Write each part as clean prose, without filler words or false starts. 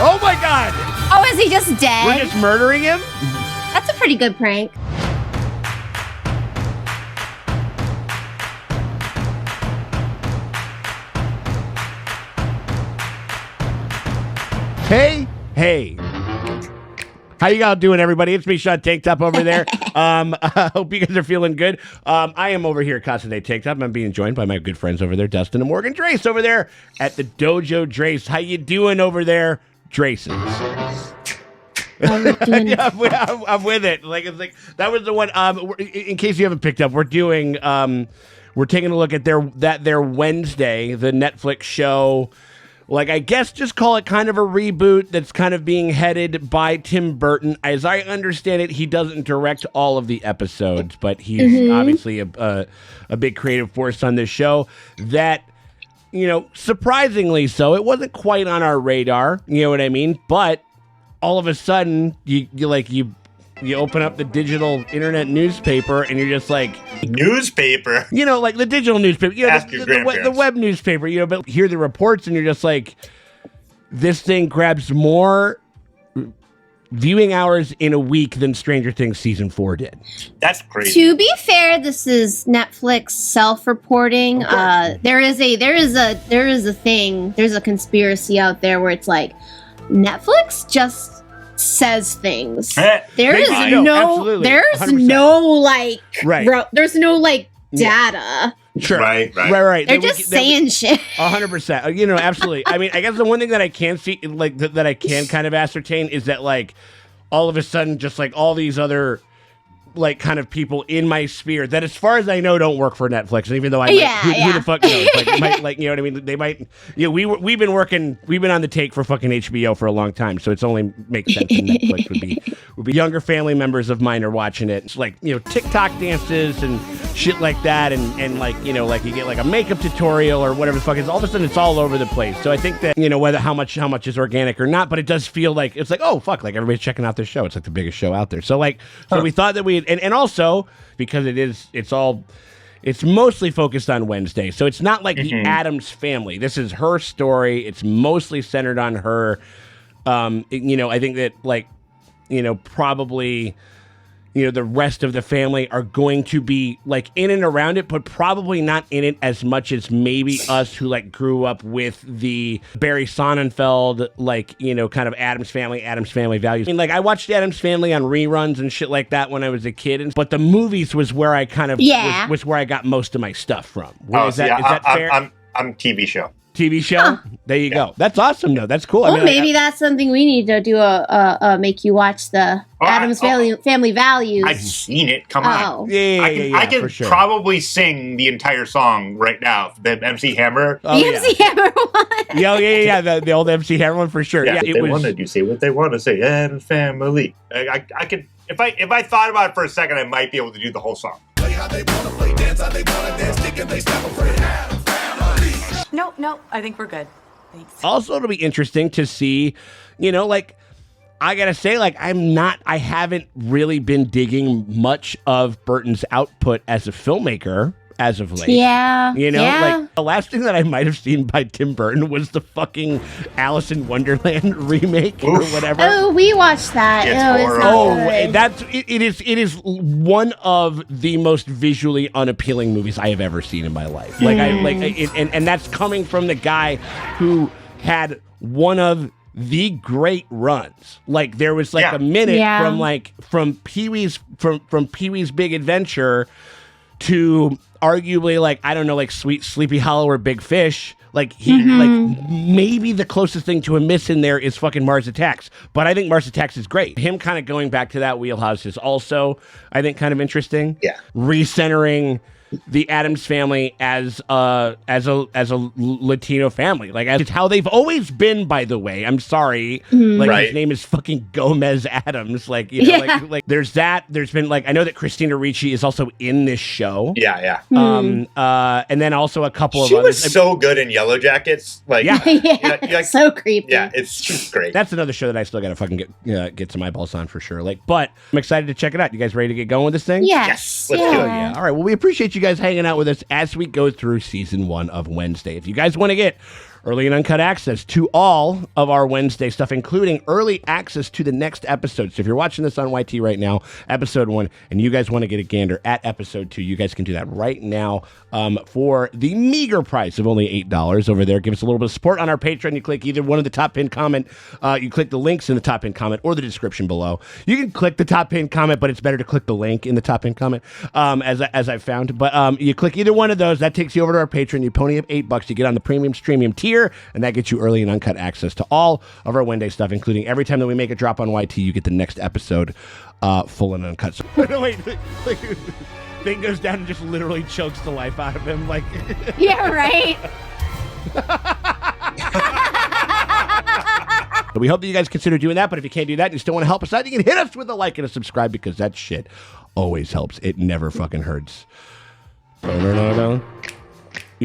Oh my God! Oh, is he just dead? We're just murdering him? That's a pretty good prank. Hey. How you all doing, everybody? It's me, Sean Tank Top over there. I hope you guys are feeling good. I am over here at Casa de Tank Top. I'm being joined by my good friends over there, Dustin and Morgan. Drace over there at the Dojo. Drace, how you doing over there, Draces? Yeah, I'm with it. It's like that was the one. In case you haven't picked up, we're doing. We're taking a look at their Wednesday, the Netflix show. Like, I guess just call it kind of a reboot that's kind of being headed by Tim Burton. As I understand it, he doesn't direct all of the episodes, but he's obviously a big creative force on this show that, surprisingly so, it wasn't quite on our radar, you know what I mean? But all of a sudden, you open up the digital internet newspaper and you're just like... Newspaper? Like the digital newspaper. The web newspaper, but hear the reports and you're just like, this thing grabs more viewing hours in a week than Stranger Things Season 4 did. That's crazy. To be fair, this is Netflix self-reporting. There's a conspiracy out there where it's like, Netflix just says things. There's no data. Sure. Right. They're just saying shit. 100%. Absolutely. I mean, I guess the one thing that I can see, that I can kind of ascertain is that, all of a sudden, just all these other, kind of people in my sphere that, as far as I know, don't work for Netflix. And even though who the fuck knows? You know what I mean? They might. We've been on the take for fucking HBO for a long time, so it's only makes sense that Netflix would be younger family members of mine are watching it. It's TikTok dances and shit like that, and you get a makeup tutorial or whatever the fuck is. All of a sudden, it's all over the place. So I think that whether how much is organic or not, but it does feel like it's oh fuck, everybody's checking out this show. It's the biggest show out there. So we thought that we. And also because it's mostly focused on Wednesday, so it's not like the Addams Family. This is her story. It's mostly centered on her. I think that probably the rest of the family are going to be in and around it, but probably not in it as much as maybe us who grew up with the Barry Sonnenfeld, kind of Addams Family values. I mean, I watched Addams Family on reruns and shit like that when I was a kid, but the movies was where I kind of was where I got most of my stuff from. Is that fair? I'm TV show. TV show? Huh. There you go. That's awesome, though. That's cool. Well, maybe that's something we need to do make you watch the Addams Family Values. I've seen it. Come on. I can probably sing the entire song right now. The MC Hammer. MC Hammer one. Yeah. The old MC Hammer one for sure. Yeah, if they wanted you say what they want to say. Addams Family. I could if I thought about it for a second, I might be able to do the whole song. Play how they want to play, dance how they want to dance, stick and they step afraid. Addams Family. No, I think we're good. Thanks. Also, it'll be interesting to see, I gotta say, I haven't really been digging much of Burton's output as a filmmaker as of late. Yeah. The last thing that I might have seen by Tim Burton was the fucking Alice in Wonderland remake or whatever. Oh, we watched that. It is one of the most visually unappealing movies I have ever seen in my life. And that's coming from the guy who had one of the great runs. There was a minute from Pee-wee's Big Adventure to arguably Sweet Sleepy Hollow or Big Fish. Maybe the closest thing to a miss in there is fucking Mars Attacks, but I think Mars Attacks is great. Him kind of going back to that wheelhouse is also, I think, kind of interesting. Yeah, recentering the Addams Family as a Latino family. It's how they've always been, by the way. I'm sorry. His name is fucking Gomez Addams. There's that. There's been I know that Christina Ricci is also in this show. Yeah. And then also a couple she of others. She was so good in Yellow Jackets. So creepy. Yeah, she's great. That's another show that I still gotta fucking get some eyeballs on for sure. But I'm excited to check it out. You guys ready to get going with this thing? Yes. Let's do it. Yeah. All right. Well, we appreciate you guys hanging out with us as we go through season 1 of Wednesday. If you guys want to get early and uncut access to all of our Wednesday stuff, including early access to the next episode. So if you're watching this on YT right now, episode 1, and you guys want to get a gander at episode 2, you guys can do that right now for the meager price of only $8 over there. Give us a little bit of support on our Patreon. You click either one of the top pinned comment. You click the links in the top pinned comment or the description below. You can click the top pinned comment, but it's better to click the link in the top pinned comment, as I've found. But you click either one of those. That takes you over to our Patreon. You pony up $8. You get on the premium streamium tier, and that gets you early and uncut access to all of our Wednesday stuff, including every time that we make a drop on YT, you get the next episode full and uncut. So, wait. Thing goes down and just literally chokes the life out of him. Like, yeah, right. We hope that you guys consider doing that, but if you can't do that and you still want to help us out, you can hit us with a like and a subscribe, because that shit always helps. It never fucking hurts. You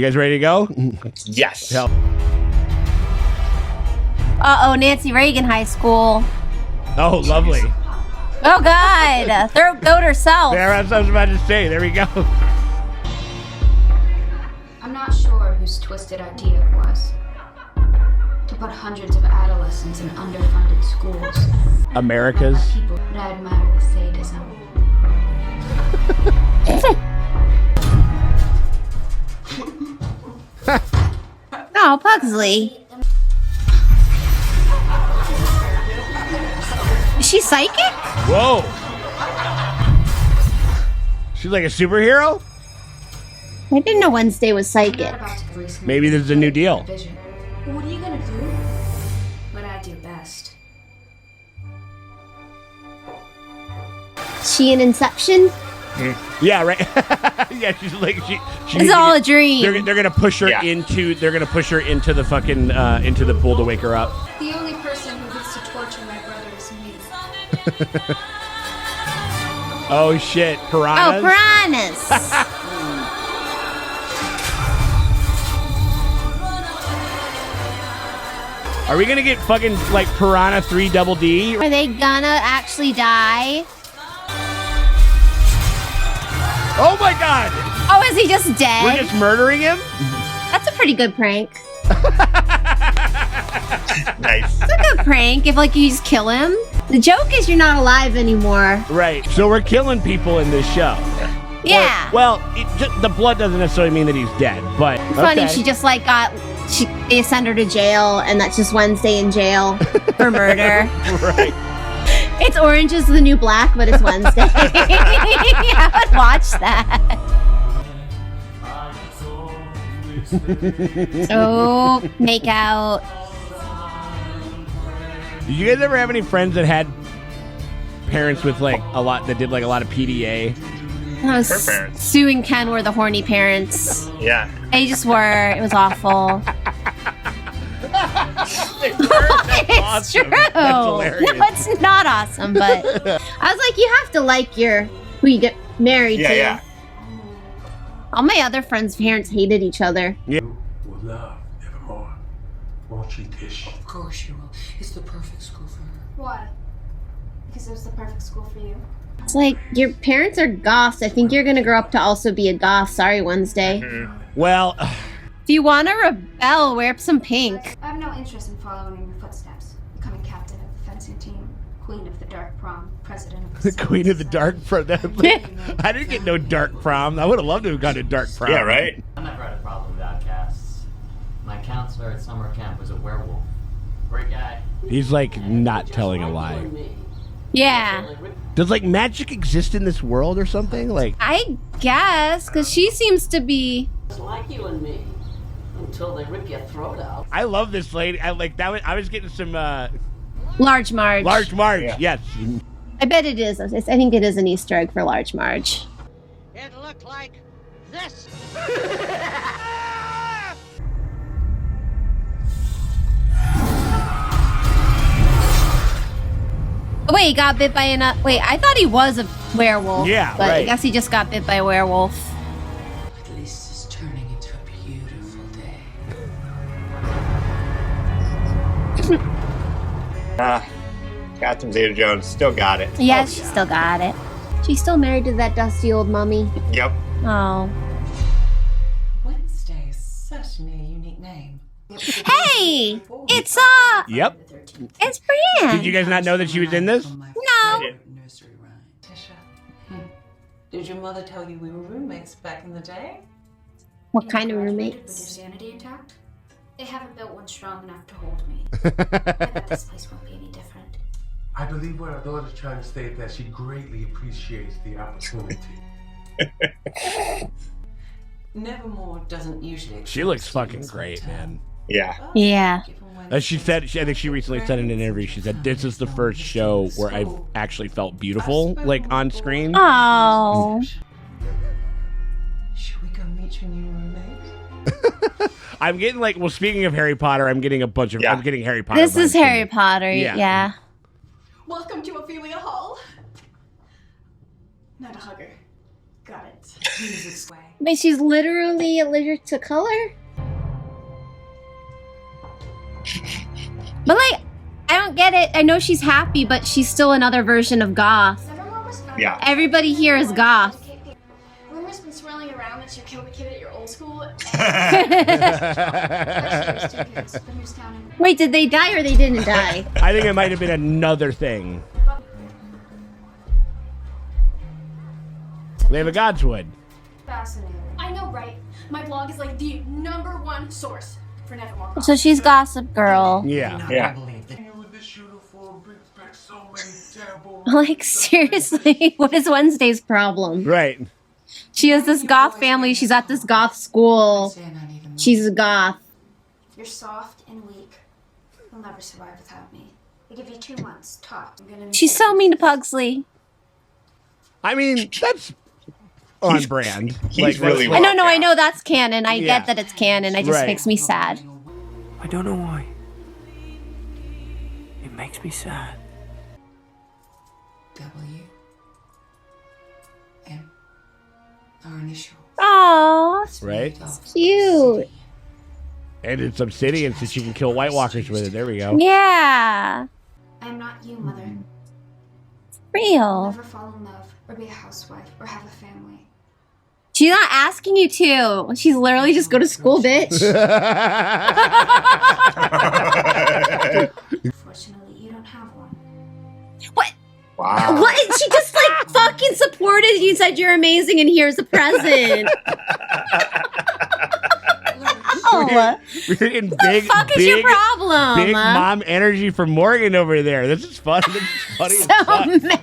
guys ready to go? Yes. Help. Uh-oh, Nancy Reagan High School. Oh, lovely. Oh, God. Throat goat herself. There, that's what I was about to say. There we go. I'm not sure whose twisted idea it was to put hundreds of adolescents in underfunded schools. America's. People would admire the sadism. Oh, Pugsley. Is she psychic? Whoa. She's like a superhero? I didn't know Wednesday was psychic. Maybe this is a new deal. What are you gonna do? What I do best. She in Inception? Yeah, right. Yeah, she's like she It's all a dream. They're gonna push her into the fucking into the pool to wake her up. The only person who gets to torture my brother is me. Oh shit, piranhas. Oh, piranhas. Are we gonna get fucking like Piranha 3 Double D? Are they gonna actually die? Oh my god! Oh, is he just dead? We're just murdering him? That's a pretty good prank. Nice. It's a good prank if, like, you just kill him. The joke is you're not alive anymore. Right. So we're killing people in this show. Yeah. Well, the blood doesn't necessarily mean that he's dead, but Funny, okay. she just, like, they send her to jail, and that's just Wednesday in jail for murder. Right. It's Orange is the New Black, but it's Wednesday. I would watch that. Oh, make out. Did you guys ever have any friends that had parents with like a lot that did like a lot of PDA? I was Her parents. Sue and Ken were the horny parents. Yeah. They just were. It was awful. It's awesome. true. That's hilarious. No, it's not awesome, but I was like, you have to like who you get married to. Yeah. All my other friends' parents hated each other. Yeah. Will love evermore. Won't you, Tish? Of course you will. It's the perfect school for her. Why? Because it was the perfect school for you. It's like, your parents are goths. I think you're going to grow up to also be a goth. Sorry, Wednesday. Well, If you want to rebel, wear up some pink. I have no interest in following in your footsteps. Becoming captain of the fencing team, queen of the dark prom, president of the Queen of the Dark Prom. I didn't get no dark prom. I would have loved to have gone to dark prom. Yeah, right? I never had a problem with outcasts. My counselor at summer camp was a werewolf. Great guy. He's like not telling a lie. Yeah. Does like magic exist in this world or something? Like, I guess, because she seems to be... It's like you and me until they rip your throat out. I love this lady. I like that. I was getting some Large Marge. Large Marge. Yeah. Yes. I bet it is. I think it is an Easter egg for Large Marge. It looked like this. Oh, wait, he got bit by wait, I thought he was a werewolf. Yeah, but I right. guess he just got bit by a werewolf. At least it's turning into a beautiful day. Catherine Zeta-Jones still got it. Yes, she still got it. She's still married to that dusty old mummy. Yep. Oh. Wednesday is such a unique name. Hey, Hey, it's Yep. it's Brienne. Did you guys not know that she was in this? No. Tisha, did your mother tell you we were roommates back in the day? What kind of With your roommates? sanity intact? They haven't built one strong enough to hold me. I bet this place won't be any different. I believe what our daughter's trying to say is that she greatly appreciates the opportunity. Nevermore doesn't usually. She looks fucking great, man. Yeah. Yeah. As she said, I think she recently said in an interview, she said, this is the first show where I've actually felt beautiful, like, on screen. Oh. Should we go meet your new roommate? I'm getting, like, well, speaking of Harry Potter, I'm getting a bunch of, I'm getting Harry Potter This is vibes Harry from it. Potter, Yeah. yeah. Welcome to Ophelia Hall. Not a hugger. Got it. Wait, she's literally allergic to color? But like, I don't get it. I know she's happy, but she's still another version of goth. Yeah. Everybody here is goth. Rumors been swirling around that you killed a kid at your old school. Wait, did they die or they didn't die? I think it might have been another thing. They have a Godswood. Fascinating. I know, right? My blog is like the #1 source for Nevermore. So she's Gossip Girl. Yeah. Yeah. Like, seriously, what is Wednesday's problem? Right. She has this goth family. She's at this goth school. She's a goth. You're soft and weak. You'll never survive without me. I give you 2 months, top. I'm gonna She's so mean to Pugsley. I mean, that's on brand. He's really I well. know that's canon. I Yeah. get that it's canon. It just Right. makes me sad. I don't know why. It makes me sad. W. M. Our initials. Aww, Right? cute. And it's obsidian so she can kill White Walkers with it. There we go. Yeah, I am not you, mother. real. Never fall in love, or be a housewife, or have a family. She's not asking you to. She's literally just go to school, bitch. Fortunately, you don't have one. What? Wow. What? She just like fucking supported you, said you're amazing, and here's a present. Oh, We're getting what the fuck is your problem? Big mom energy from Morgan over there. This is fun. This is funny as So fuck. mad.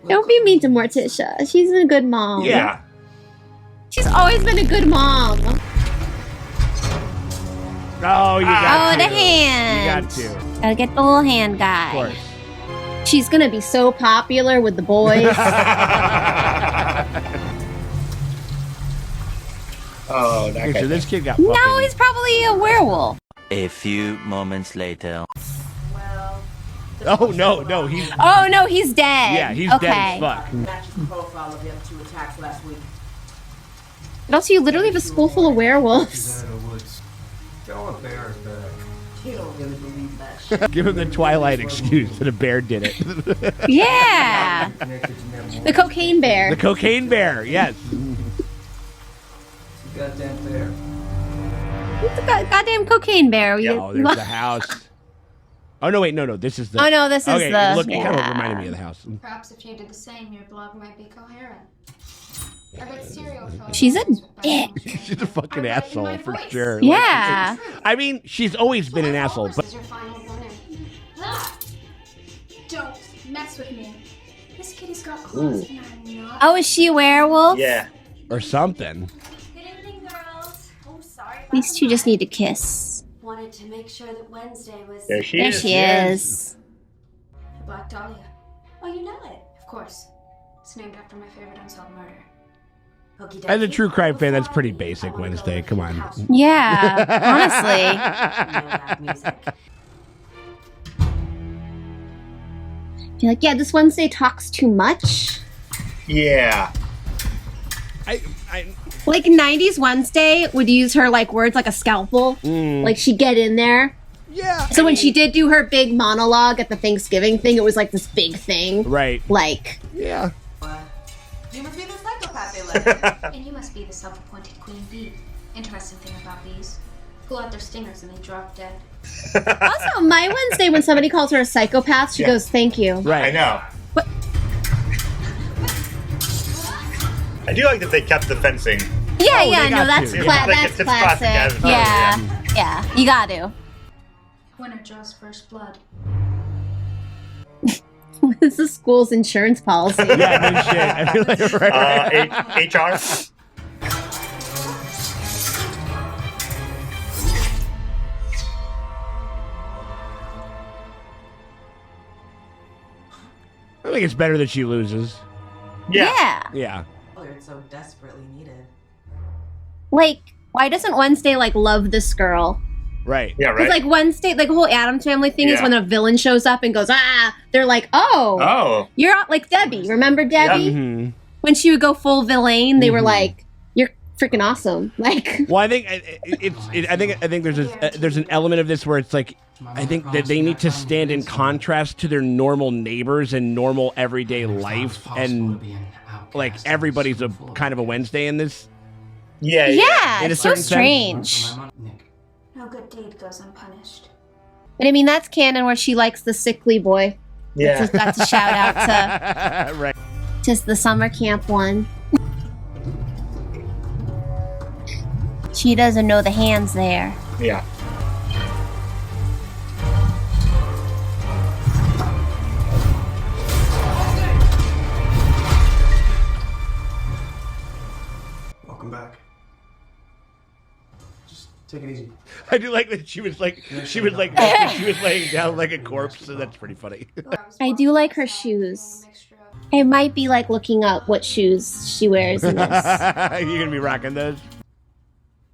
Don't be mean to Morticia. She's a good mom. Yeah. She's always been a good mom. Oh, you got Oh, to. the hand. You got to. Gotta get the little hand guy. Of course. She's gonna be so popular with the boys. Oh, that Okay, guy. so this kid got No, fucking- he's probably a werewolf. A few moments later. Oh, no, he's... Oh no, he's dead. Yeah, he's okay. dead as fuck. Matches the profile of the other 2 attacks last week. But also, you literally have a school full of werewolves. Tell a bear that. You don't really believe that shit. Give him the Twilight excuse that a bear did it. Yeah. The cocaine bear. The cocaine bear, yes. Goddamn bear. It's a goddamn cocaine bear. Oh, there's the house. Oh, no, wait, no, this is the... Oh, no, this is okay, the- look, it kind of yeah. reminded me of the house. Perhaps if you did the same, your blog might be coherent. I read serial killers. She's a dick. She's a fucking asshole, for sure. Yeah. I mean, she's always been an asshole, but... This is your final warning. Don't mess with me. This kitty's got claws and I'm not. Oh, is she a werewolf? Yeah. Or something. Good evening, girls. Oh, sorry. These two just need to kiss. Wanted to make sure that Wednesday was... There she There is. she is. Black Dahlia. Oh, you know it. Of course. It's named after my favorite unsolved murder. As a true crime fan, that's pretty basic, Wednesday. Come on. Yeah, honestly. You're like, yeah, this Wednesday talks too much. Yeah. Like 90s Wednesday would use her like words like a scalpel. Like she'd get in there. Yeah. So when she did do her big monologue at the Thanksgiving thing, it was like this big thing. Right. Like. Yeah. You must be the psychopath they let. And you must be the self-appointed queen bee. Interesting thing about bees. pull out their stingers and they drop dead. Also, my Wednesday, when somebody calls her a psychopath, she goes, "Thank you." Right. I know. What? I do like that they kept the fencing. Yeah, Oh, yeah, they no, got that's to. that's It's classic classic. Addams Family, Yeah, you got to. Winner draws first blood. This is school's insurance policy. Yeah, no shit. I feel like right. HR. I think it's better that she loses. Yeah. Yeah. It's so desperately needed. Like, why doesn't Wednesday like love this girl? Right. Yeah, right. Because like Wednesday, like the whole Addams Family thing is Yeah. when a villain shows up and goes, they're like, Oh. you're like Debbie. Remember Debbie? Mhm. When she would go full villain, they were Mhm. like, "You're freaking awesome!" Like, Well, I think I think there's an element of this where it's like I think that they need to stand in contrast to their normal neighbors and normal everyday life, and like everybody's a kind of a Wednesday in this. Yeah. yeah, In a it's so certain sense. strange. No good deed goes unpunished. But I mean, that's canon where she likes the sickly boy. Yeah. That's a shout out to Right. just the summer camp one. She doesn't know the hands there. Yeah. Welcome back. Just take it easy. I do like that she was laying down like a corpse, so that's pretty funny. I do like her shoes. I might be like looking up what shoes she wears in this. You're gonna be rocking those.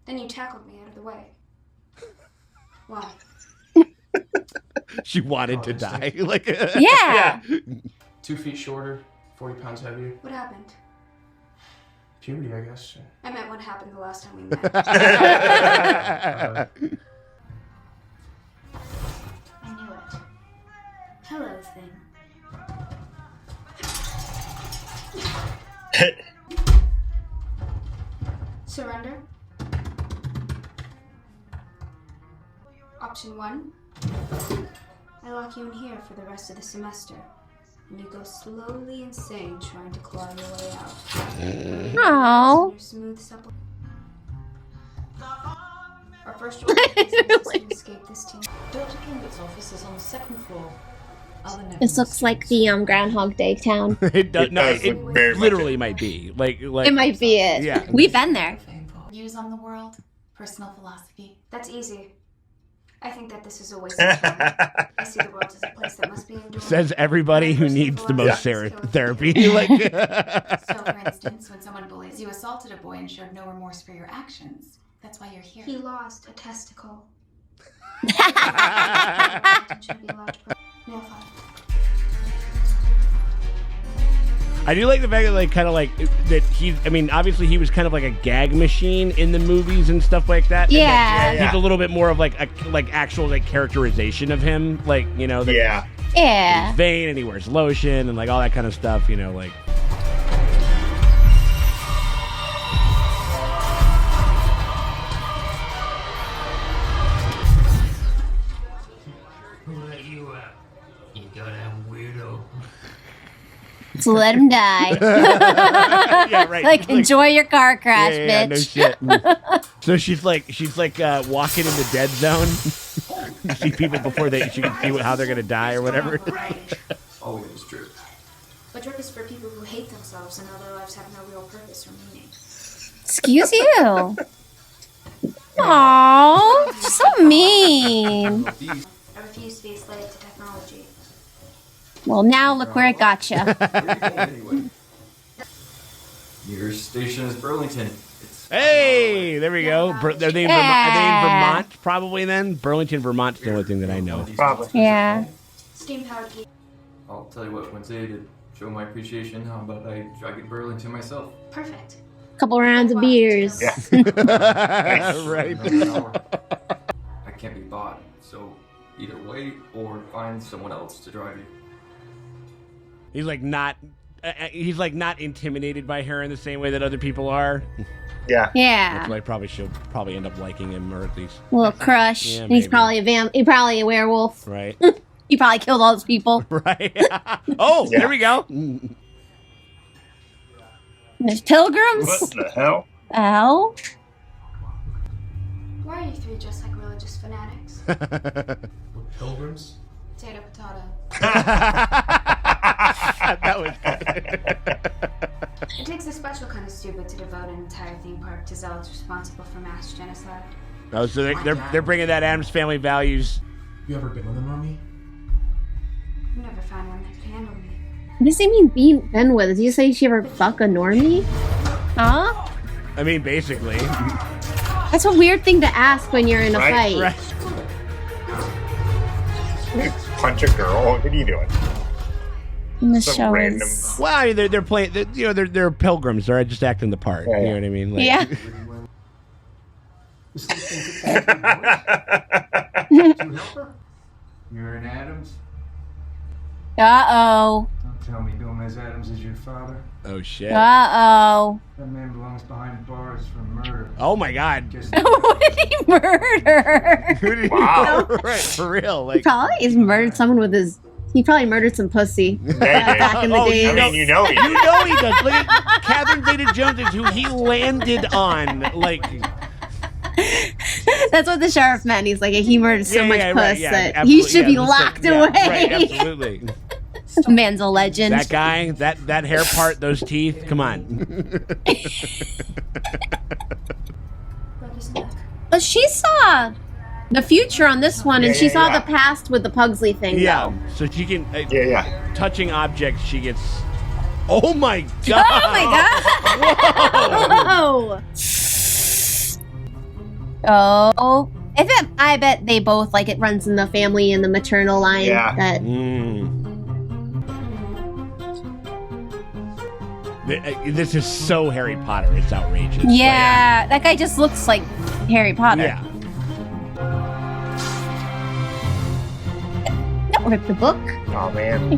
Then you tackled me out of the way. Why? She wanted to die. Like Yeah. 2 feet shorter, 40 pounds heavier. What happened? Puberty, I guess. I meant what happened the last time we met. I knew it. Hello, thing. Surrender. Option 1. I lock you in here for the rest of the semester. And you go slowly insane trying to claw your way out. Oh. Your smooth supple. Our first order of business is to escape this team. Dr. Kimbert's office is on the 2nd floor. This looks like the Groundhog Day town. It does. No, does it look very much literally might be. Like It might be it. Yeah. We've been there. Views on the world, personal philosophy. That's easy. I think that this is a waste of time. I see the world as a place that must be endured. Says everybody who needs the most therapy. Like, So, for instance, when someone bullies you, assaulted a boy and showed no remorse for your actions. That's why you're here. He lost a testicle. Nail file. I do like the fact that, like, kind of like that he's. I mean, obviously he was kind of like a gag machine in the movies and stuff like that. And Yeah. that he's a little bit more of like a actual like characterization of him, like that Yeah. Yeah. he's vain and he wears lotion and like all that kind of stuff. Like. Who let you out? You goddamn weirdo. So let him die. Yeah, right. Like, enjoy your car crash, Yeah, bitch. no shit. So she's like walking in the dead zone. You see people before she can see how they're gonna die or whatever. Always true. But drug is for people who hate themselves and know their lives have no real purpose or meaning. Excuse you. Aww, so mean. I refuse to be a slave to technology. Well, now look where it got you. Anyway. Your station is Burlington. Hey, there we go. Are they in Vermont? Probably then. Burlington, Vermont's the only thing that I know. Probably. Yeah. Steam powered geek. I'll tell you what, Wednesday, to show my appreciation, how about I drag it Burlington myself? Perfect. Couple rounds of beers. Yeah. Right. I can't be bought, so either wait or find someone else to drive you. He's like not intimidated by her in the same way that other people are. Yeah. Yeah. She'll probably end up liking him, or at least A little crush. Yeah, And he's maybe. probably a werewolf. Right. He probably killed all those people. Right. Oh, Yeah. there we go. And there's pilgrims. What the hell? Hell? Why are you three just like religious fanatics? Pilgrims? Potato, potato. That was good. It takes a special kind of stupid to devote an entire theme park to zealots responsible for mass genocide. Oh, so they're bringing that Addams Family values. You ever been with a normie? I've never found one that could handle me. What does he mean been with? Did you say she ever fuck a normie? Huh? I mean, basically. That's a weird thing to ask when you're in a fight. Right. Punch a girl. What are you doing? And the Some show random- is... Well, I mean, they're playing. They're pilgrims. They're just acting the part. Yeah, You yeah. know what I mean? Like, Yeah. You're an Addams? Uh-oh. Don't tell me Bill Mays Addams is your father. Oh shit. Uh-oh. That man belongs behind bars for murder. Oh my god. What did he murder? Who did Wow. Right, for real. He Like. probably has murdered someone with his... He probably murdered some pussy. Back in the day. I mean, you know he You did. know he does. Look at Catherine Zeta-Jones is who he landed on. Like. That's what the sheriff meant. He's like, he murdered so much puss right, that absolutely, he should be just like- locked yeah, away. Right, absolutely. Man's a legend. That guy, that hair part, those teeth. Come on. But she saw the future on this one, and she saw the past with the Pugsley thing. Yeah. though. So she can. Yeah. Touching objects, she gets. Oh my god. Oh my god! Whoa. Oh. I bet they both, like, it runs in the family and the maternal line. Yeah. That This is so Harry Potter. It's outrageous. Yeah, that guy just looks like Harry Potter. Yeah. Don't rip the book. Oh man.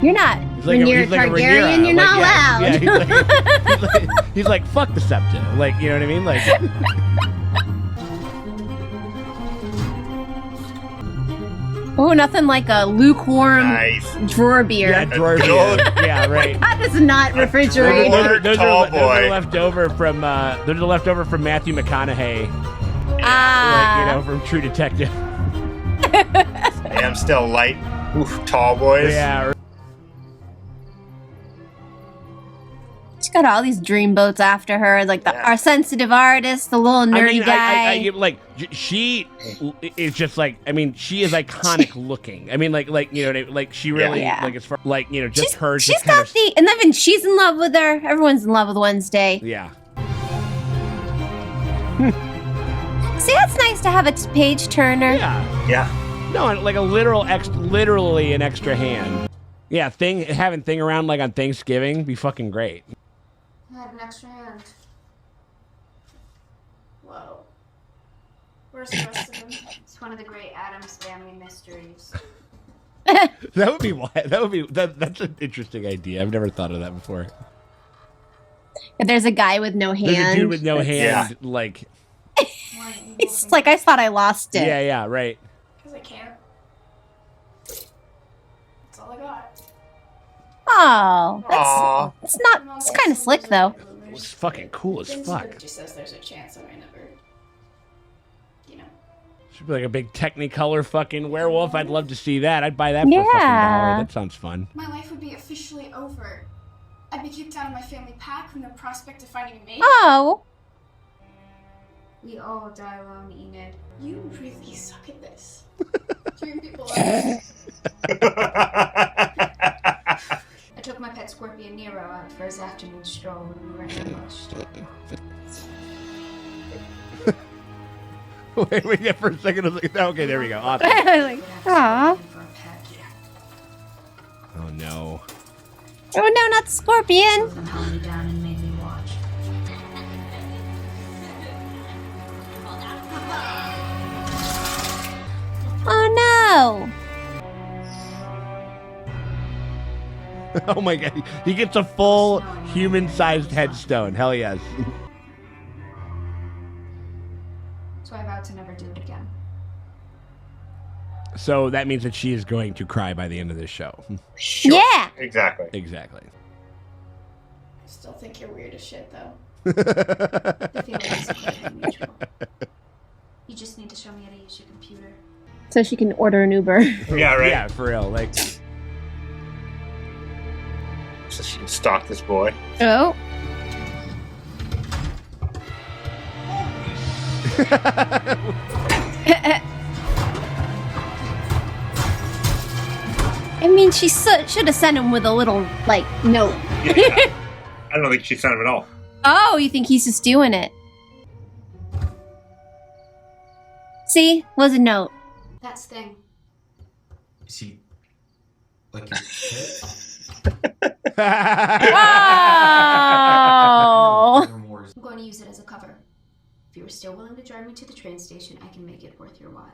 You're not. He's like When a- you're he's like a Targaryen, Rhaenyra. you're not allowed. Yeah, he's like, fuck the septa. Like, you know what I mean? Like. Oh, nothing like a lukewarm drawer beer. Yeah, drawer beer. Yeah, right. That is not refrigerated. Those are left over from Matthew McConaughey. Like, you know, from True Detective. Yeah, I'm still light. Oof, tall boys. Yeah. She's got all these dreamboats after her, like our sensitive artist, the little nerdy guy. She is just like, I mean, she is iconic looking. I mean, like you know, like she really like as far like you know, just her. She's got and then she's in love with her. Everyone's in love with Wednesday. Yeah. See, that's nice to have a page turner. Yeah. Yeah. No, like a literally an extra hand. Yeah, having Thing around like on Thanksgiving be fucking great. I had an extra hand. Whoa. Where's the rest of them? It's one of the great Addams Family mysteries. That would be why. That's an interesting idea. I've never thought of that before. If there's a guy with no hand. There's a dude with no hand, like. It's like I thought I lost it. Yeah, right. Because I can't. That's all I got. Oh, Aw. it's not. It's kind of slick though. It's fucking cool as fuck. It just says there's a chance I might never, you know. Should be like a big Technicolor fucking werewolf. I'd love to see that. I'd buy that for a fucking $1. That sounds fun. My life would be officially over. I'd be kicked out of my family pack from the prospect of finding a mate. Oh. We all die alone, Enid. You really suck at this. Cheering people up. I took my pet scorpion Nero out for his afternoon stroll when we were ambushed. Wait, yeah, for a second. I was like, okay, there we go. Awesome. Like, aw. Oh no. Oh no, not the scorpion. Them held me down and made me watch. Oh no. Oh my god. He gets a full human-sized headstone. Hell yes. So that means that she is going to cry by the end of this show. Sure. Yeah. Exactly. Exactly. I still think you're weird as shit, though. The feeling is completely mutual. You just need to show me how to use your computer. So she can order an Uber. Yeah, right. Yeah, for real. Like, So she can stalk this boy. Oh. I mean, she should have sent him with a little, like, note. Yeah. I don't think she sent him at all. Oh, you think he's just doing it? See? Was a note. That sting. Is he like your kid? Oh. I'm going to use it as a cover. If you are still willing to drive me to the train station, I can make it worth your while.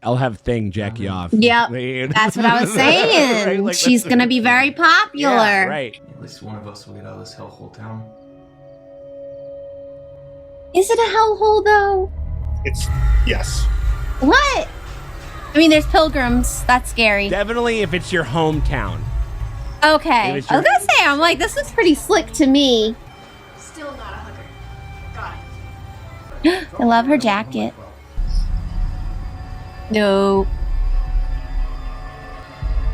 I'll have Thing jack you off. Yep. That's what I was saying. Right, like, she's going to be very popular. Yeah, right. At least one of us will get out of this hellhole town. Is it a hellhole, though? Yes. What? I mean, there's pilgrims. That's scary. Definitely if it's your hometown. Okay. I If was it's your- going to say, I'm like, this looks pretty slick to me. Still not a hugger. Got it. I love her jacket. No.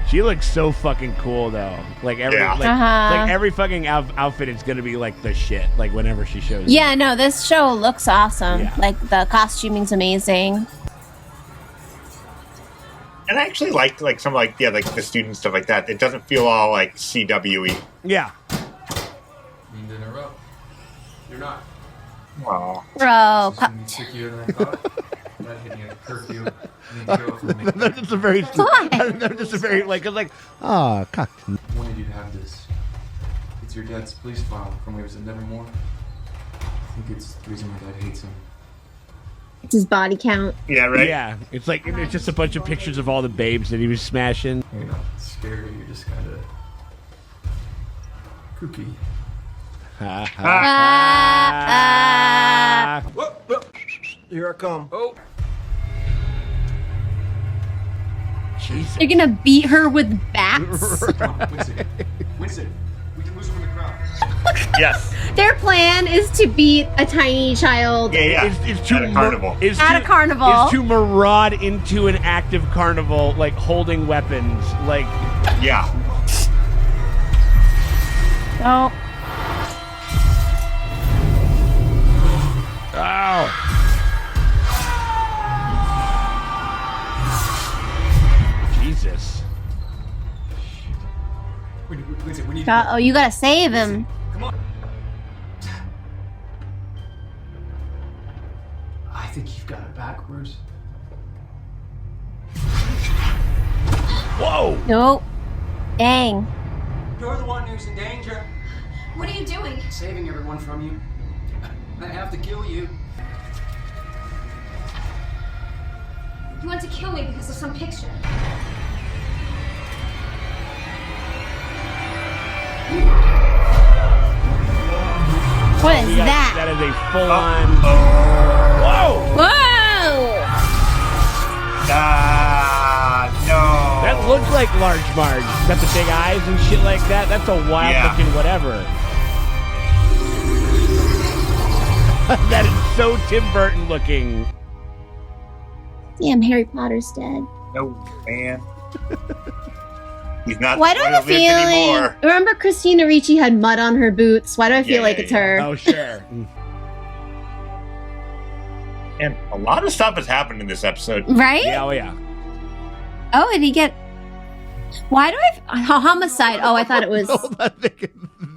She looks so fucking cool though. Like every Yeah. like every fucking outfit is gonna be like the shit. Like whenever she shows. Yeah, up. no, this show looks awesome. Yeah. Like, the costuming's amazing. And I actually like some like the student stuff like that. It doesn't feel all like CWE. Yeah. Mean to interrupt. You're not. Aw. Bro. This is gonna be trickier than I thought. Not hitting a curfew. I need to go for me. That's just a very. That's just a very like cock. I wanted you to have this. It's your dad's police file from when he was in Nevermore. I think it's the reason my dad hates him. It's his body count. Yeah, right? Yeah, it's like it's just a bunch of pictures of all the babes that he was smashing. You're not scary, you're just kind of kooky. Here I come. Oh! Jesus. You're gonna beat her with bats? Winston, we can lose him in the crowd. Yes. Their plan is to beat a tiny child. Yeah. Is to At a carnival. At a carnival. Is to maraud into an active carnival, like holding weapons, like. Yeah. Oh. Ow. Jesus. Winston, we need Oh, you gotta save him. Come on. I think you've got it backwards. Whoa. Nope. Dang. You're the one who's in danger. What are you doing? Saving everyone from you. I have to kill you. You want to kill me because of some picture. What is that? That is a full-on. Whoa. Whoa! No. That looks like Large Marge. Got the big eyes and shit like that. That's a wild-looking whatever. That is so Tim Burton looking. Damn, Harry Potter's dead. No, man. He's not. Why do I have a feeling? Remember Christina Ricci had mud on her boots? Why do I feel like it's her? Oh, sure. And a lot of stuff has happened in this episode. Right? Yeah, oh yeah. Oh, did he get... Why do I... Homicide. Oh, I thought it was...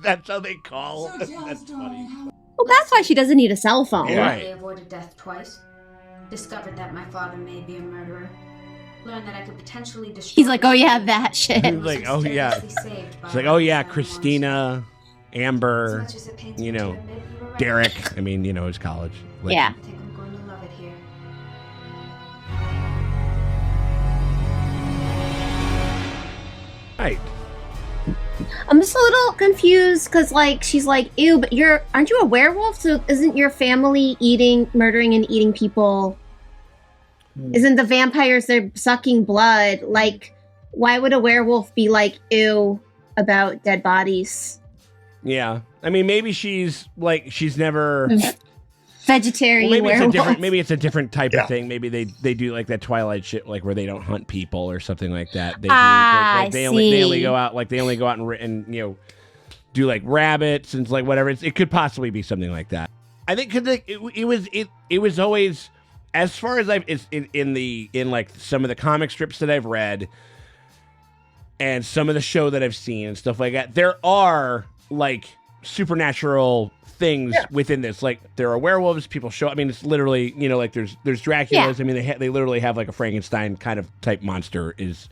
That's how they call. That's funny. Well, that's why she doesn't need a cell phone. I narrowly avoided death twice. Discovered that my father may be a murderer. Learned that I could potentially destroy... He's like, oh yeah, that shit. He's like, oh yeah. It's like, oh yeah, Christina, Amber, you know, Derek. I mean, you know, his college. Like, yeah. I think I'm going to love it here. Right. I'm just a little confused because, like, she's like, ew, but aren't you a werewolf? So isn't your family murdering and eating people? Isn't the vampires, they're sucking blood? Like, why would a werewolf be like, ew, about dead bodies? Yeah. I mean, maybe she's never... Vegetarian werewolf. Maybe it's a different type of thing. Maybe they do like that Twilight shit, like where they don't hunt people or something like that. They only go out and do like rabbits and like whatever. It could possibly be something like that. I think because it was always, as far as in like some of the comic strips that I've read and some of the show that I've seen and stuff like that, there are like supernatural things within this. Like there are werewolves, people show. I mean, it's literally like there's Draculas. Yeah. I mean, they literally have like a Frankenstein kind of type monster is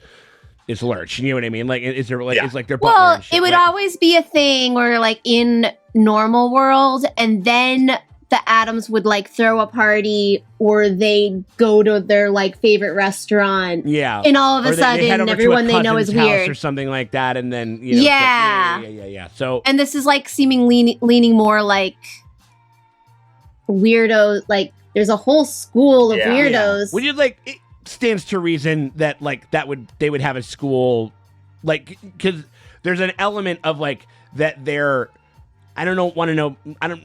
Lurch. You know what I mean? Like is there like it's like their butler. Well, it would always be a thing where like in normal world, and then the Addams would like throw a party or they go to their like favorite restaurant. Yeah. And all of a sudden everyone they know is weird or something like that. And then, yeah. So, and this is like leaning more like weirdo. Like there's a whole school of weirdos. Would you like, it stands to reason that like they would have a school, like, cause there's an element of like that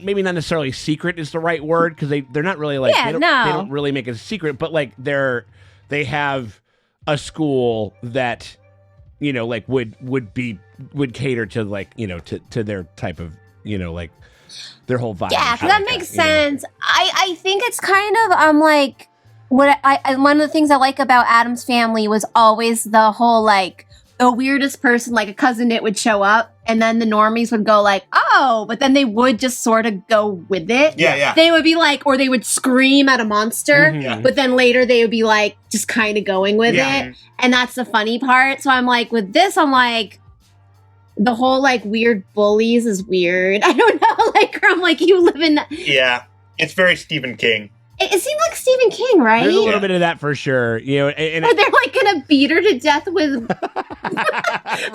maybe not necessarily secret is the right word, because they're not really like they don't really make it a secret, but like they have a school that like would cater to like to their type of like their whole vibe. Yeah, that makes sense. I think it's kind of like what I one of the things I like about Addams Family was always the whole like the weirdest person, like a cousin Knit would show up, and then the normies would go like, oh, but then they would just sort of go with it. Yeah. They would be like, or they would scream at a monster, but then later they would be like, just kind of going with it. And that's the funny part. So I'm like, with this, I'm like, the whole like weird bullies is weird. I don't know. Like, I'm like, you live in... Yeah, it's very Stephen King. It seemed like Stephen King, right? There's a little bit of that for sure. And or they're like gonna beat her to death with, but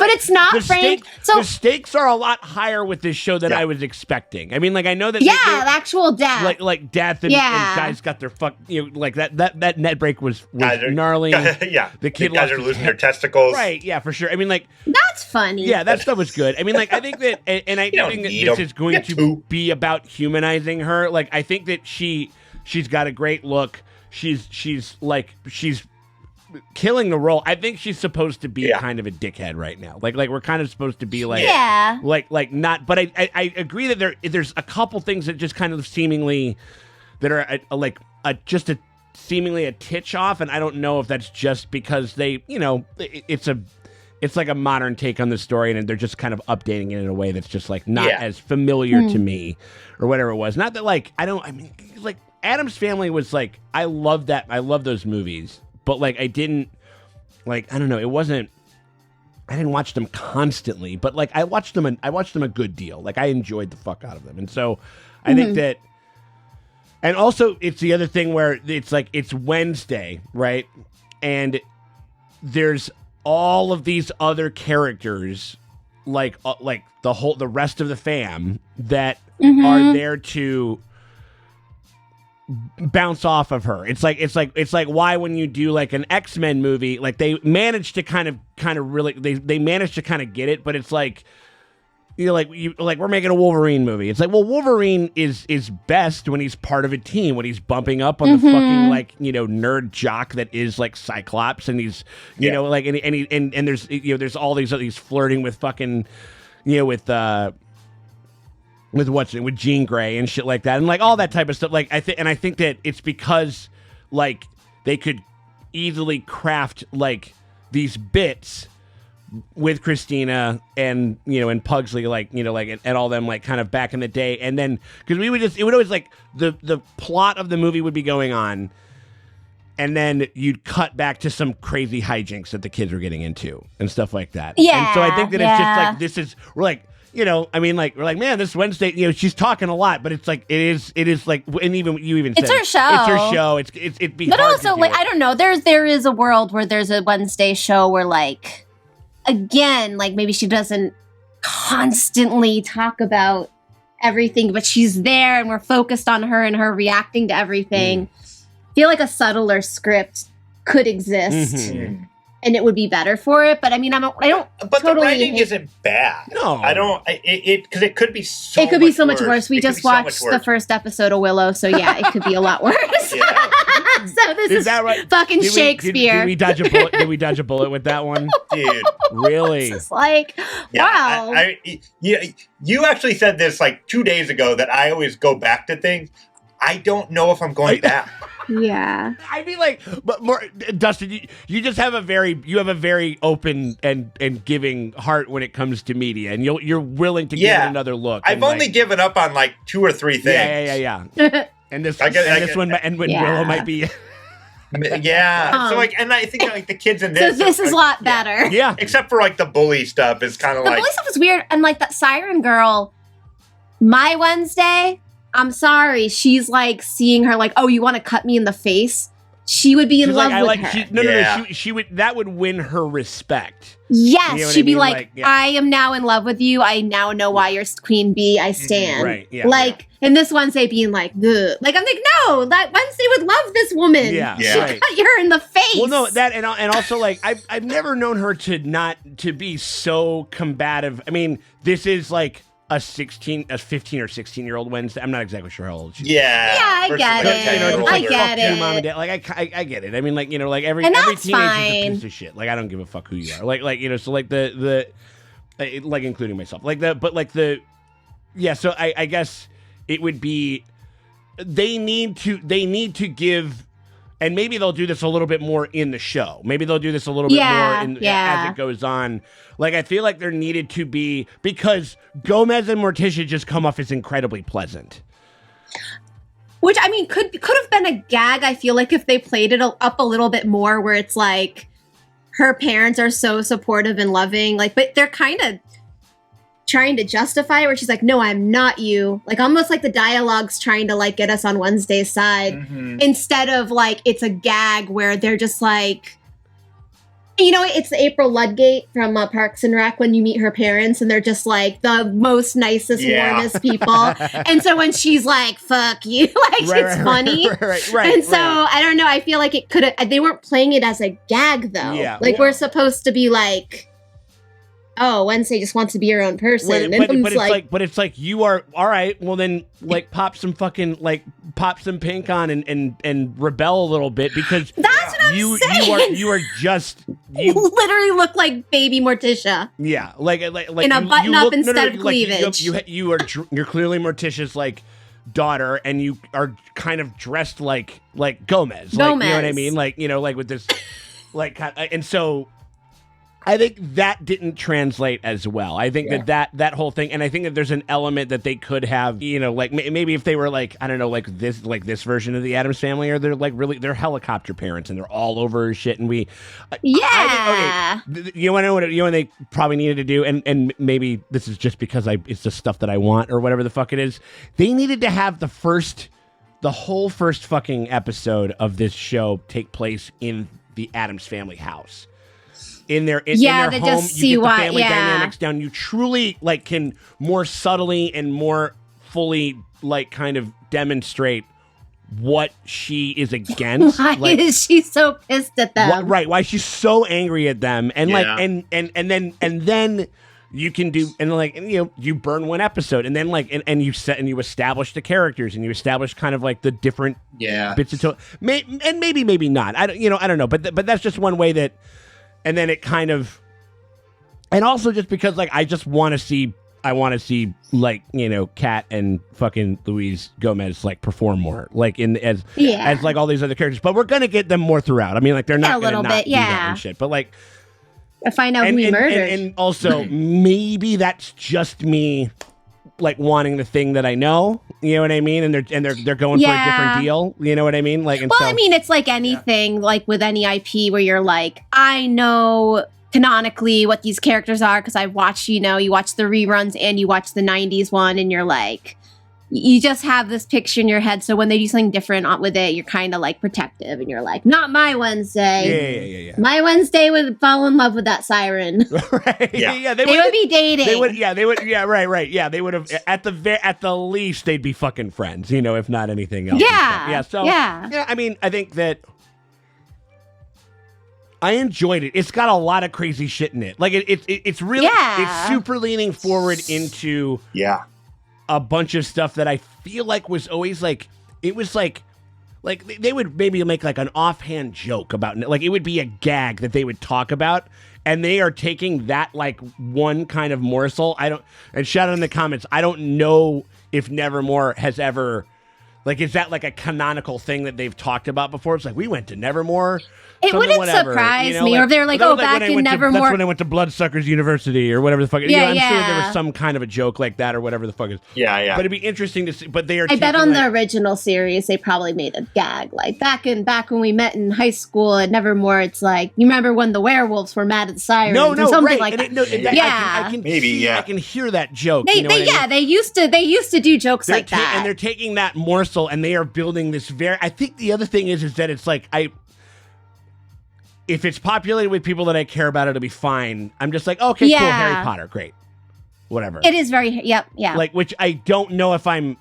it's not Frank. The stakes are a lot higher with this show than I was expecting. I mean, like I know that the actual death, like death, and guys got their like that net break was gnarly. The guys are losing their testicles. Right? Yeah, for sure. I mean, like that's funny. Yeah, that stuff was good. I mean, like I think that, and I think that this is going to be about humanizing her. Like I think that she's got a great look. She's killing the role. I think she's supposed to be kind of a dickhead right now. Like we're kind of supposed to be like like not. But I agree that there's a couple things that just kind of seemingly that are just a seemingly a titch off, and I don't know if that's just because they it's like a modern take on the story, and they're just kind of updating it in a way that's just like not as familiar to me or whatever it was. Not that like like Addams Family was like, I love that. I love those movies, but like I didn't like, I don't know. I didn't watch them constantly, but like I watched them a good deal. Like I enjoyed the fuck out of them. And so I think that, and also it's the other thing where it's like, it's Wednesday, right? And there's all of these other characters, like the rest of the fam that are there to bounce off of her. It's like why when you do like an X-Men movie, like they manage to kind of really they manage to kind of get it, but it's like like we're making a Wolverine movie. It's like, well, Wolverine is best when he's part of a team, when he's bumping up on the fucking like nerd jock that is like Cyclops, and he's like and there's there's all these flirting with fucking with Jean Grey and shit like that, and like all that type of stuff. Like I think that it's because like they could easily craft like these bits with Christina and and Pugsley, like and all them, like kind of back in the day, and then because it would always like the plot of the movie would be going on, and then you'd cut back to some crazy hijinks that the kids were getting into and stuff like that. Yeah, and so I think that it's just like we're like. I mean, like we're like, man, this Wednesday, she's talking a lot, but it's like it is like, and even you even it's said her show. It's her show. It'd be but hard also to like I don't know. There is a world where there's a Wednesday show where like again, like maybe she doesn't constantly talk about everything, but she's there and we're focused on her and her reacting to everything. feel like a subtler script could exist. And it would be better for it, but I mean, I don't. But totally the writing isn't bad. No, I don't. Because it could be so. It could be so much worse. We It could just be so much watched worse. the first episode of Willow, so yeah, it could be a lot worse. So this is that right? fucking Did Shakespeare. we dodge a bullet? Did we dodge a bullet with that one, dude? Really? It's like, wow. You actually said this like 2 days ago that I always go back to things. I don't know if I'm going back. Yeah. I mean, like, but more, Dustin, you just have a very open and giving heart when it comes to media, and you're willing to give it another look. I've only given up on like 2 or 3 things. Yeah. And this one, Willow might be. Yeah. So like, and I think like the kids in this. So this is a lot better. Yeah. Except for like the bully stuff is kind of The like. bully stuff is weird, and like that Siren Girl, my Wednesday. I'm sorry. She's like seeing her like, oh, you want to cut me in the face? She would be in love with her. No. She would. That would win her respect. Yes, You know what she'd I be mean? like, I am now in love with you. I now know why you're queen bee. I stand. Right, yeah, like, and this Wednesday being like, ugh. Like, I'm like, no, that Wednesday would love this woman. Yeah. She Right. cut her in the face. Well, no, that and also like I've never known her to be so combative. I mean, this is like a 15 or 16-year-old Wednesday. I'm not exactly sure how old she is. Yeah, I get it. I get Fuck you, mom and it. dad. Like I get it. I mean, like, you know, like every And teenager that's is a fine. piece of shit. Like I don't give a fuck who you are. Like you know, so like the like including myself. So I guess it would be they need to give. And maybe they'll do this a little bit more in the show. Maybe they'll do this a little bit more as it goes on. Like, I feel like there needed to be, because Gomez and Morticia just come off as incredibly pleasant. Which, I mean, could have been a gag, I feel like, if they played it up a little bit more, where it's like, her parents are so supportive and loving, like, but they're kind of trying to justify it, where she's like, no, I'm not you. Like, almost like the dialogue's trying to, like, get us on Wednesday's side. Instead of, like, it's a gag where they're just like, you know, it's April Ludgate from Parks and Rec when you meet her parents, and they're just, like, the most nicest, warmest people. And so when she's like, fuck you, like, it's funny. Right. And so, I don't know, I feel like it could have, they weren't playing it as a gag, though. Yeah. Like, we're supposed to be like, oh, Wednesday just wants to be her own person. But it's like you are all right. Well, then like pop some pink on and rebel a little bit, because that's what I'm saying. You are just you literally look like baby Morticia. Yeah, like in a button up instead of cleavage. You're clearly Morticia's like daughter, and you are kind of dressed like Gomez. Like, you know what I mean? Like, you know, like with this like, and so. I think that didn't translate as well. I think that whole thing, and I think that there's an element that they could have, you know, like maybe if they were like, I don't know, like this version of the Addams Family, or they're like really, they're helicopter parents and they're all over shit, and we, you want to know what they probably needed to do, and maybe this is just because it's the stuff that I want or whatever the fuck it is. They needed to have the whole first fucking episode of this show take place in the Addams Family house. In their home, you get the family dynamics down. You truly like can more subtly and more fully like kind of demonstrate what she is against. Why is she so pissed at them? Why she's so angry at them, and like and then you can do, and like, and, you know, you burn one episode, and then like and you establish the characters, and you establish kind of like the different bits of maybe not. I don't know, but that's just one way that. And then it kind of, and also just because like I want to see like, you know, Kat and fucking Louise Gomez like perform more, like as like all these other characters. But we're gonna get them more throughout. I mean, like they're not gonna not do that and shit. But like, I find out who he murdered, and also maybe that's just me like wanting the thing that I know. You know what I mean? And they're going for a different deal. You know what I mean? Like, and I mean, it's like anything, like with any IP where you're like, I know canonically what these characters are because I've watched, you know, you watch the reruns and you watch the 90s one, and you're like, you just have this picture in your head. So when they do something different with it, you're kind of like protective and you're like, not my Wednesday. Yeah. My Wednesday would fall in love with that siren. Right. Yeah. They would be dating. They would. Yeah. Right. Yeah. They would have at the least they'd be fucking friends. If not anything else. Yeah. Yeah. So yeah. I mean, I think that I enjoyed it. It's got a lot of crazy shit in it. Like it's really it's super leaning forward into a bunch of stuff that I feel like was always like it was like they would maybe make like an offhand joke about like it would be a gag that they would talk about, and they are taking that like one kind of morsel. And shout out in the comments, I don't know if Nevermore has ever like is that like a canonical thing that they've talked about before? It's like we went to Nevermore. It wouldn't surprise me, or if they're like, oh, back in Nevermore. That's when I went to Bloodsuckers University or whatever the fuck. Yeah, I'm sure there was some kind of a joke like that or whatever the fuck is. Yeah. But it'd be interesting to see. But they are. I bet on the original series they probably made a gag like back when we met in high school at Nevermore. It's like you remember when the werewolves were mad at the sirens or something like that. I can maybe I can hear that joke. They used to do jokes like that, and they're taking that morsel and they are building this very. I think the other thing is that it's like if it's populated with people that I care about, it'll be fine. I'm just like, okay, cool, Harry Potter, great, whatever. It is very, yeah. Like, which I don't know if I'm.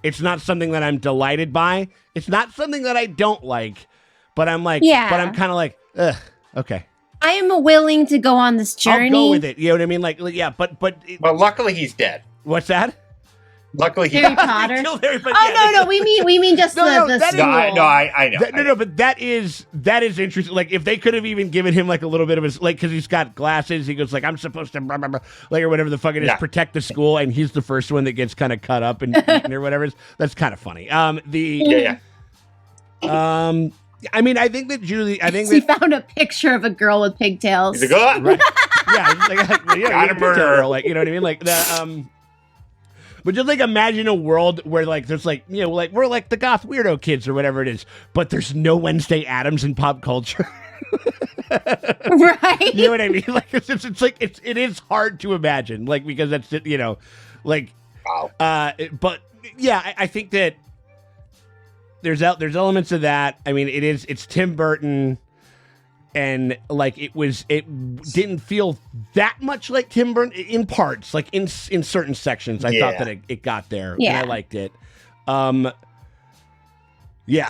It's not something that I'm delighted by. It's not something that I don't like, but I'm like, but I'm kind of like, ugh, okay. I am willing to go on this journey. I'll go with it. You know what I mean? Like yeah, but. Well, luckily he's dead. What's that? Luckily, Harry Potter. Harry, but no. We mean just the school. I know. No, but that is interesting. Like, if they could have even given him like a little bit of his because he's got glasses. He goes like, I'm supposed to blah, blah, blah, like or whatever the fuck it is, protect the school, and he's the first one that gets kind of cut up and eaten or whatever. That's kind of funny. I mean, I think that Julie. I think he found a picture of a girl with pigtails. He's like, right. Yeah, he's like, got a murder. Like, you know what I mean? Like the But just like imagine a world where like there's like like we're like the goth weirdo kids or whatever it is, but there's no Wednesday Addams in pop culture. Right? You know what I mean? Like it's like it is hard to imagine, like because that's like wow. But yeah, I think that there's elements of that. I mean, it's Tim Burton. And like it didn't feel that much like Tim Burton in parts, like in certain sections. I thought that it got there, and I liked it. Yeah.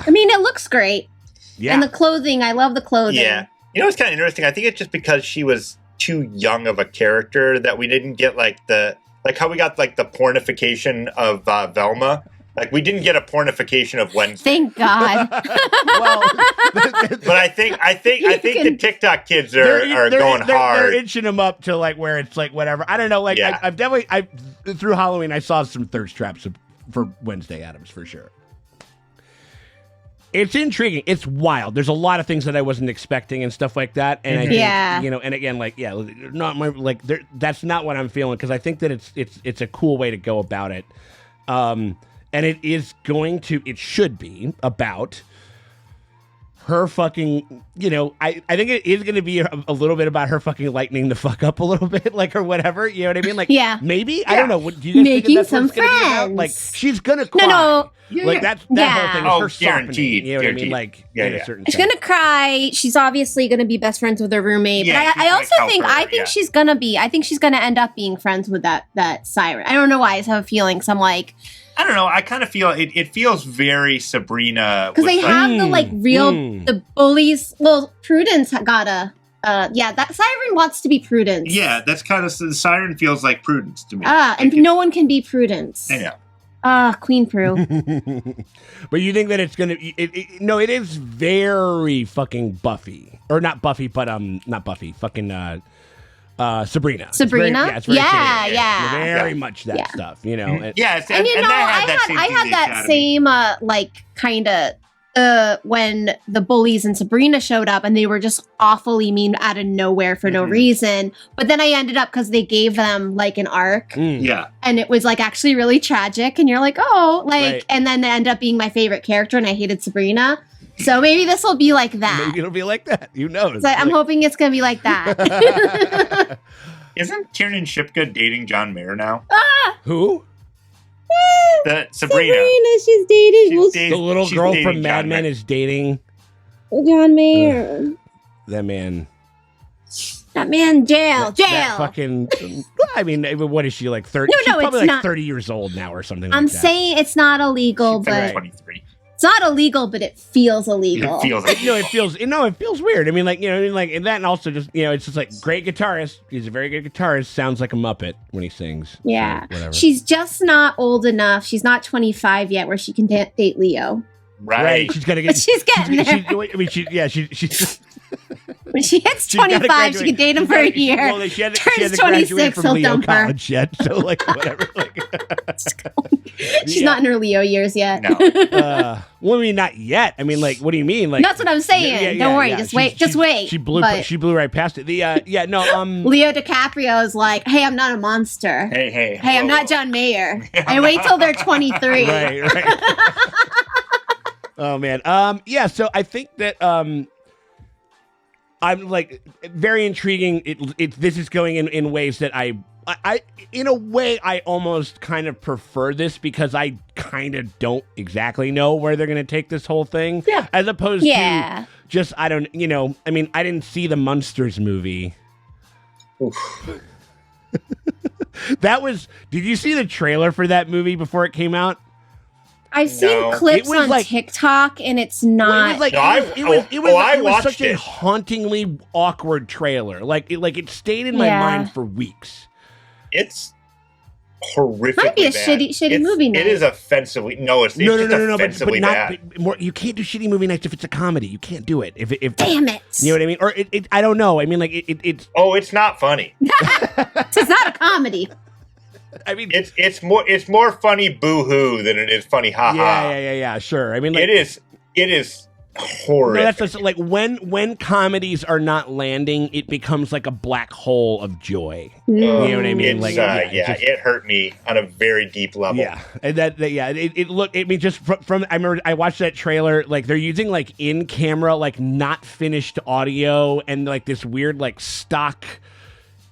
I mean, it looks great. Yeah. And the clothing, I love the clothing. Yeah. It's kind of interesting. I think it's just because she was too young of a character that we didn't get like how we got like the pornification of Velma. Like, we didn't get a pornification of Wednesday. Thank God. But I think the TikTok kids are going hard. They're inching them up to like where it's like whatever. I don't know. Like I've definitely through Halloween I saw some thirst traps for Wednesday Addams for sure. It's intriguing. It's wild. There's a lot of things that I wasn't expecting and stuff like that. And I think, and again, like not my like. That's not what I'm feeling because I think that it's a cool way to go about it. And it should be about her fucking, I think it is going to be a little bit about her fucking lightening the fuck up a little bit, like, or whatever. You know what I mean? Like, maybe? I don't know. What, do you guys Making think some friends. Like, she's going to cry. No. Like, that whole thing is her guaranteed. Softening, you know what I mean? Like, in a certain she's sense. going to cry. She's obviously going to be best friends with her roommate. Yeah, but I also think, she's going to end up being friends with that siren. I don't know why. I just have a feeling. So I'm like, I don't know. I kind of feel it feels very Sabrina because they have the bullies. Well, Prudence got that siren wants to be Prudence. Yeah, that's kind of the siren feels like Prudence to me. And no one can be Prudence. I know. Queen Prue. But you think that it's gonna? No, it is very fucking Buffy, or not Buffy, but not Buffy. Fucking Sabrina. Sabrina? It's very Yeah. much that stuff, And, I had that same kind of when the bullies and Sabrina showed up and they were just awfully mean out of nowhere for no reason. But then I ended up because they gave them like an arc. Yeah. And it was like actually really tragic. And you're like, and then they end up being my favorite character and I hated Sabrina. So maybe this will be like that. Maybe it'll be like that. Who knows? So I'm hoping it's going to be like that. Isn't Tiernan Shipka dating John Mayer now? Who? Sabrina. She's dating. The little girl from Mad Men is dating John Mayer. that man. That man, jail. That fucking. I mean, what is she like? 30? No, She's probably it's like not. 30 years old now or something. I'm like that. saying it's not illegal, but 23. it's not illegal, but it feels illegal. It feels it feels weird. I mean, like, and that, and also just, it's just like great guitarist. He's a very good guitarist. Sounds like a Muppet when he sings. Yeah. So, whatever. She's just not old enough. She's not 25 yet where she can date Leo. Right. She's gonna get. But she's getting there. She's. When she hits She's gotta 25, she can date him for a year. Well, she hasn't Turns graduated 26, from he'll Leo dump her. College yet, so like whatever. She's not in her Leo years yet. No. Well, I mean, not yet. I mean, like, what do you mean? Like, That's what I'm saying. Don't worry, just wait. Just wait. She blew right past it. Leo DiCaprio is like, hey, I'm not a monster. Hey, I'm not John Mayer. And wait till they're 23. Right. Oh man. Yeah. So I think that I'm like very intriguing. This is going in ways that I in a way I almost kind of prefer this because I kind of don't exactly know where they're going to take this whole thing. Yeah. As opposed to just I don't. I mean, I didn't see the Munsters movie. Oof. Did you see the trailer for that movie before it came out? I've seen clips on TikTok, and it's not. It was such a hauntingly awkward trailer. Like it stayed in my mind for weeks. It's horrific. Might be a shitty movie night. It is offensively. No, it's offensively bad. You can't do shitty movie nights if it's a comedy. You can't do it. If damn it. You know what I mean? Or I don't know. I mean, like it's. Oh, it's not funny. It's not a comedy. I mean, it's more funny boo-hoo than it is funny ha-ha. Yeah. Sure. I mean, like, it is horrific. No, that's just, like when comedies are not landing, it becomes like a black hole of joy. You know what I mean? It's, like, it hurt me on a very deep level. Yeah, and it looked. I mean, just from I remember I watched that trailer. Like they're using like in camera, like not finished audio, and like this weird like stock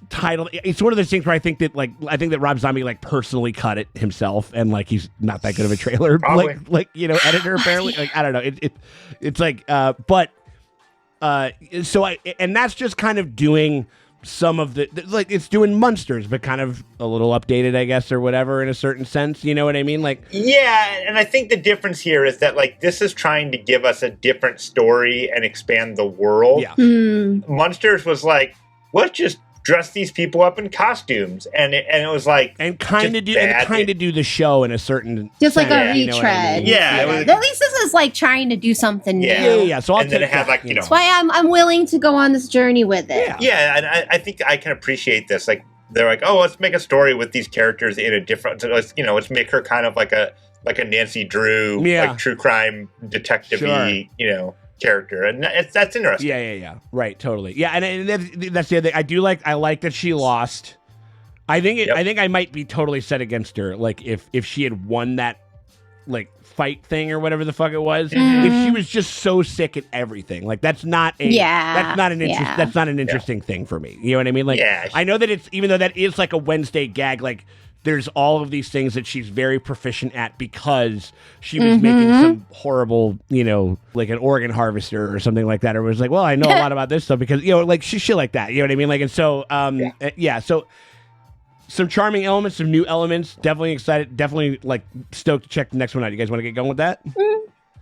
title. It's one of those things where I think that Rob Zombie like personally cut it himself, and like he's not that good of a trailer like editor apparently. Like I don't know. It's like so and that's just kind of doing some of the like it's doing Munsters, but kind of a little updated, I guess, or whatever in a certain sense. You know what I mean? Like and I think the difference here is that like this is trying to give us a different story and expand the world. Yeah. Munsters was like, let's just dress these people up in costumes, and it was like and kind of do the show in a certain just like sense, a retread. You know what I mean? At least this is like trying to do something new. Yeah. So and then it had like that's why I'm willing to go on this journey with it. Yeah, and I think I can appreciate this. Like they're like, oh, let's make a story with these characters in a different. Let's make her kind of like a Nancy Drew, like true crime detective-y, character, and that's interesting. Yeah. Right, totally. Yeah, and that's the other thing. I like that she lost. I think I might be totally set against her. Like if she had won that like fight thing or whatever the fuck it was, if she was just so sick at everything, like that's not an interesting thing for me. You know what I mean? Like I know that it's, even though that is like a Wednesday gag, like there's all of these things that she's very proficient at because she was making some horrible, like an organ harvester or something like that. Or was like, well, I know a lot about this stuff because, like shit like that. You know what I mean? Like, and so, so some charming elements, some new elements. Definitely excited. Definitely like stoked to check the next one out. You guys want to get going with that?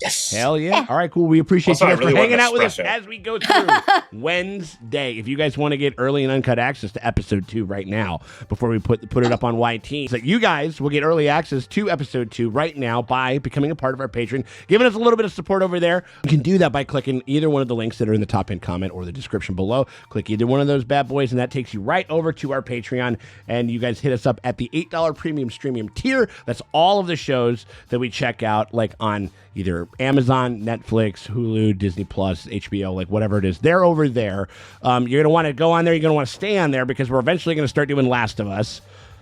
Yes. Hell yeah. All right, cool. We appreciate you guys for hanging out with us espresso. as we go through Wednesday. If you guys want to get early and uncut access to episode 2 right now, before we put it up on YT, so you guys will get early access to episode 2 right now by becoming a part of our Patreon, giving us a little bit of support over there. You can do that by clicking either one of the links that are in the top pinned comment or the description below. Click either one of those bad boys, and that takes you right over to our Patreon. And you guys hit us up at the $8 premium streaming tier. That's all of the shows that we check out, like on either Amazon, Netflix, Hulu, Disney Plus, HBO, like whatever it is. They're over there. You're going to want to go on there. You're going to want to stay on there because we're eventually going to start doing Last of Us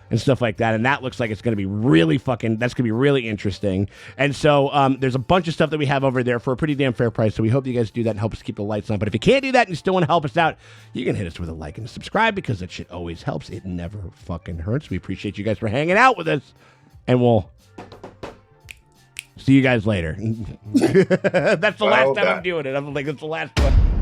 and stuff like that. And that looks like it's going to be really that's going to be really interesting. And so there's a bunch of stuff that we have over there for a pretty damn fair price. So we hope you guys do that and help us keep the lights on. But if you can't do that and you still want to help us out, you can hit us with a like and a subscribe because that shit always helps. It never fucking hurts. We appreciate you guys for hanging out with us. And we'll See you guys later. That's the last time done. I'm doing it. I'm like, it's the last one.